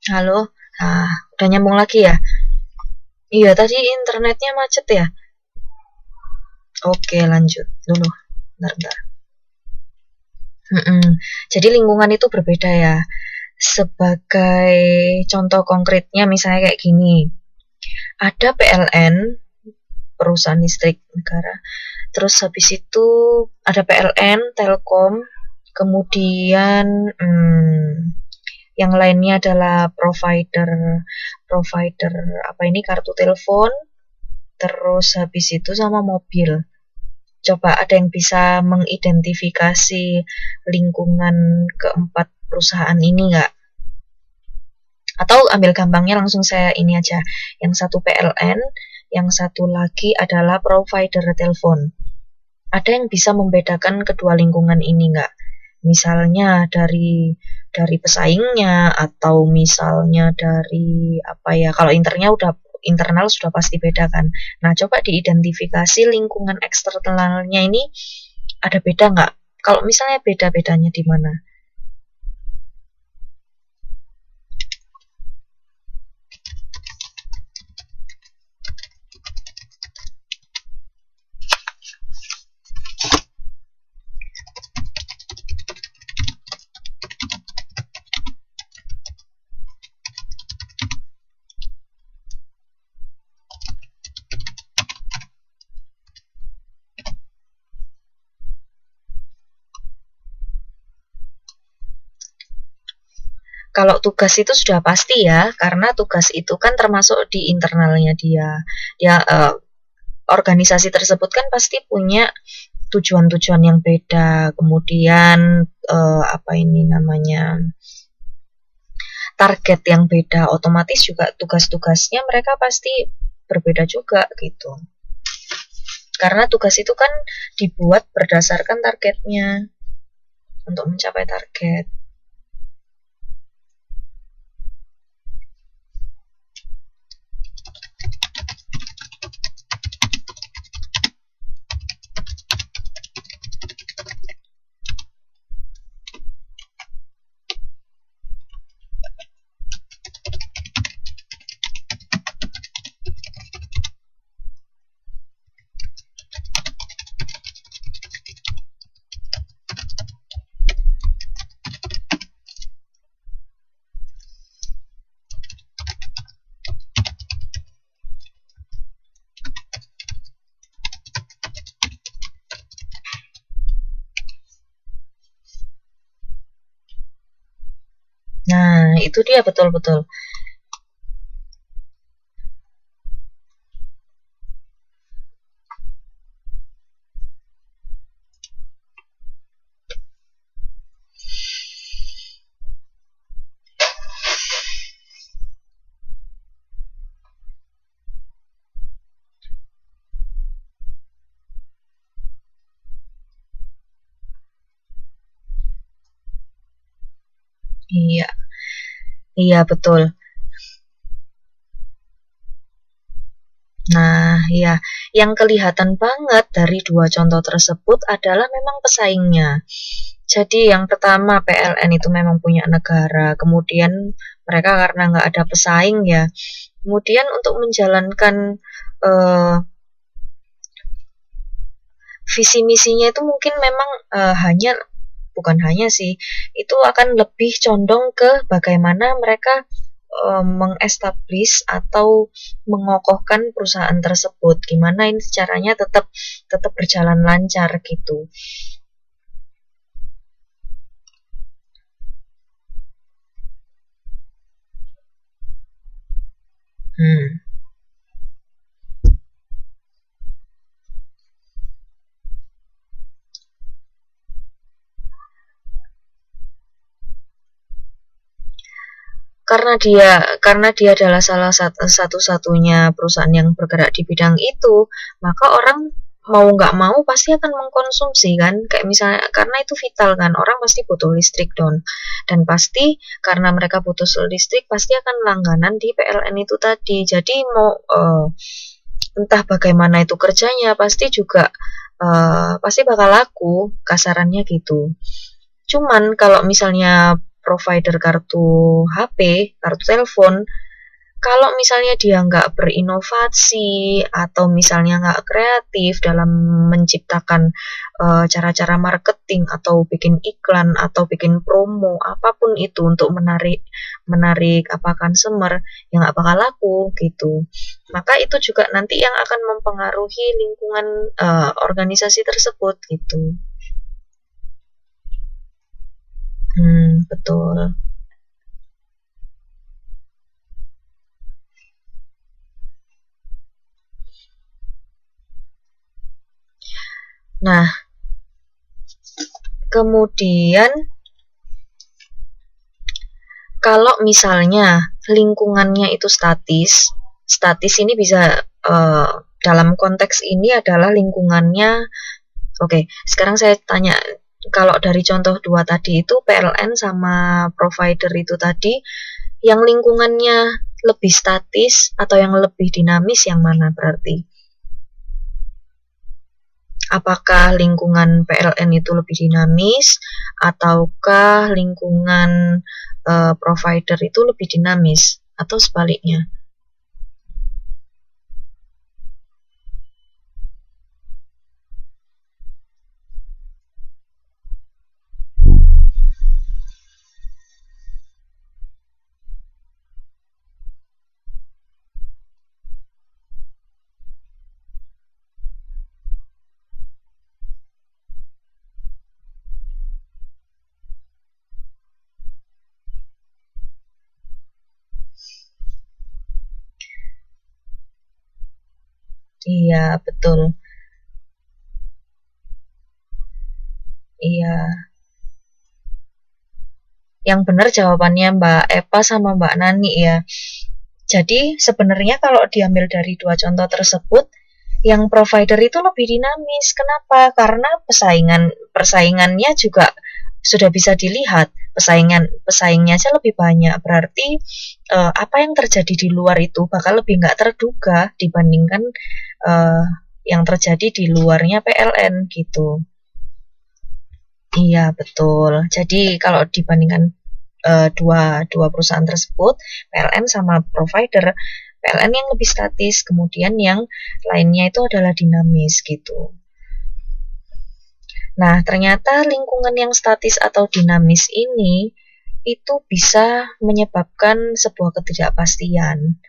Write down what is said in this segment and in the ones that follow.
Halo, udah nyambung lagi ya? Iya, tadi internetnya macet ya? Oke, lanjut dulu. Bentar. Mm-mm. Jadi lingkungan itu berbeda ya. Sebagai contoh konkretnya misalnya kayak gini. Ada PLN, perusahaan listrik negara. Terus habis itu ada PLN, Telkom, kemudian yang lainnya adalah provider provider apa ini kartu telepon, terus habis itu sama mobil. Coba ada yang bisa mengidentifikasi lingkungan keempat perusahaan ini nggak? Atau ambil gampangnya langsung saya ini aja. Yang satu PLN, yang satu lagi adalah provider telepon. Ada yang bisa membedakan kedua lingkungan ini nggak? Misalnya dari pesaingnya atau misalnya dari apa ya? Kalau internal sudah pasti beda kan. Nah, coba diidentifikasi lingkungan eksternalnya ini ada beda nggak? Kalau misalnya beda-bedanya di mana? Kalau tugas itu sudah pasti ya, karena tugas itu kan termasuk di internalnya dia. Organisasi tersebut kan pasti punya tujuan-tujuan yang beda. Kemudian apa ini namanya target yang beda. Otomatis juga tugas-tugasnya mereka pasti berbeda juga gitu. Karena tugas itu kan dibuat berdasarkan targetnya untuk mencapai target. Nah, itu dia betul-betul. Iya, iya betul. Nah, ya, yang kelihatan banget dari dua contoh tersebut adalah memang pesaingnya. Jadi yang pertama PLN itu memang punya negara, kemudian mereka karena nggak ada pesaing ya, kemudian untuk menjalankan uh, visi misinya itu mungkin memang bukan hanya sih, itu akan lebih condong ke bagaimana mereka mengestablish atau mengokohkan perusahaan tersebut. Gimana ini caranya tetap tetap berjalan lancar gitu. Hmm. Karena dia adalah salah satu-satunya perusahaan yang bergerak di bidang itu, maka orang mau nggak mau pasti akan mengkonsumsi kan, kayak misalnya karena itu vital kan, orang pasti butuh listrik dan pasti karena mereka butuh listrik pasti akan langganan di PLN itu tadi. Jadi mau entah bagaimana itu kerjanya pasti bakal laku, kasarannya gitu. Cuman kalau misalnya provider kartu HP, kartu telepon, kalau misalnya dia nggak berinovasi atau misalnya nggak kreatif dalam menciptakan cara-cara marketing atau bikin iklan atau bikin promo apapun itu untuk menarik apa consumer, yang nggak bakal laku gitu. Maka itu juga nanti yang akan mempengaruhi lingkungan organisasi tersebut gitu. Betul. Nah, kemudian kalau misalnya lingkungannya itu statis ini bisa dalam konteks ini adalah lingkungannya. Oke, sekarang saya tanya, kalau dari contoh dua tadi itu PLN sama provider itu tadi, yang lingkungannya lebih statis atau yang lebih dinamis yang mana berarti? Apakah lingkungan PLN itu lebih dinamis ataukah lingkungan provider itu lebih dinamis atau sebaliknya? Iya, betul. Iya. Yang benar jawabannya Mbak Eva sama Mbak Nani ya. Jadi sebenarnya kalau diambil dari dua contoh tersebut, yang provider itu lebih dinamis. Kenapa? Karena persaingannya juga sudah bisa dilihat. Pesaingnya aja lebih banyak. Berarti apa yang terjadi di luar itu bakal lebih nggak terduga dibandingkan yang terjadi di luarnya PLN gitu. Iya, betul. Jadi kalau dibandingkan dua perusahaan tersebut, PLN sama provider, PLN yang lebih statis, kemudian yang lainnya itu adalah dinamis gitu. Nah, ternyata lingkungan yang statis atau dinamis ini itu bisa menyebabkan sebuah ketidakpastian.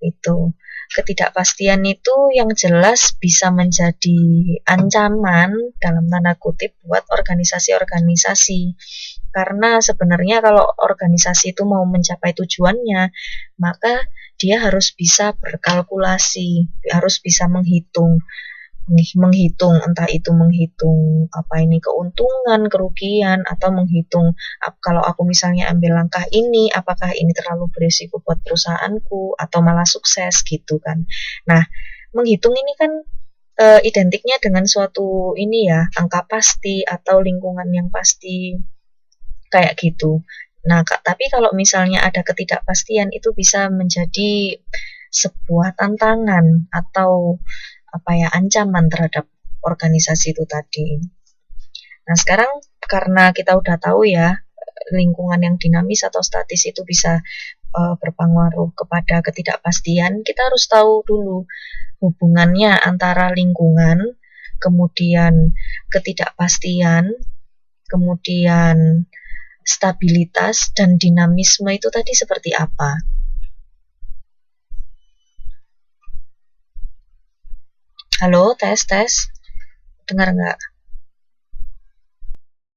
Itu ketidakpastian itu yang jelas bisa menjadi ancaman dalam tanda kutip buat organisasi-organisasi. Karena sebenarnya kalau organisasi itu mau mencapai tujuannya, maka dia harus bisa berkalkulasi, harus bisa menghitung entah itu menghitung apa ini keuntungan, kerugian, atau menghitung kalau aku misalnya ambil langkah ini, apakah ini terlalu berisiko buat perusahaanku atau malah sukses gitu kan. Nah, menghitung ini kan identiknya dengan suatu ini ya, angka pasti atau lingkungan yang pasti kayak gitu. Nah, tapi kalau misalnya ada ketidakpastian itu bisa menjadi sebuah tantangan atau apa ya, ancaman terhadap organisasi itu tadi. Nah, sekarang karena kita udah tahu ya lingkungan yang dinamis atau statis itu bisa berpengaruh kepada ketidakpastian, kita harus tahu dulu hubungannya antara lingkungan, kemudian ketidakpastian, kemudian stabilitas dan dinamisme itu tadi seperti apa. Halo, tes. Dengar nggak?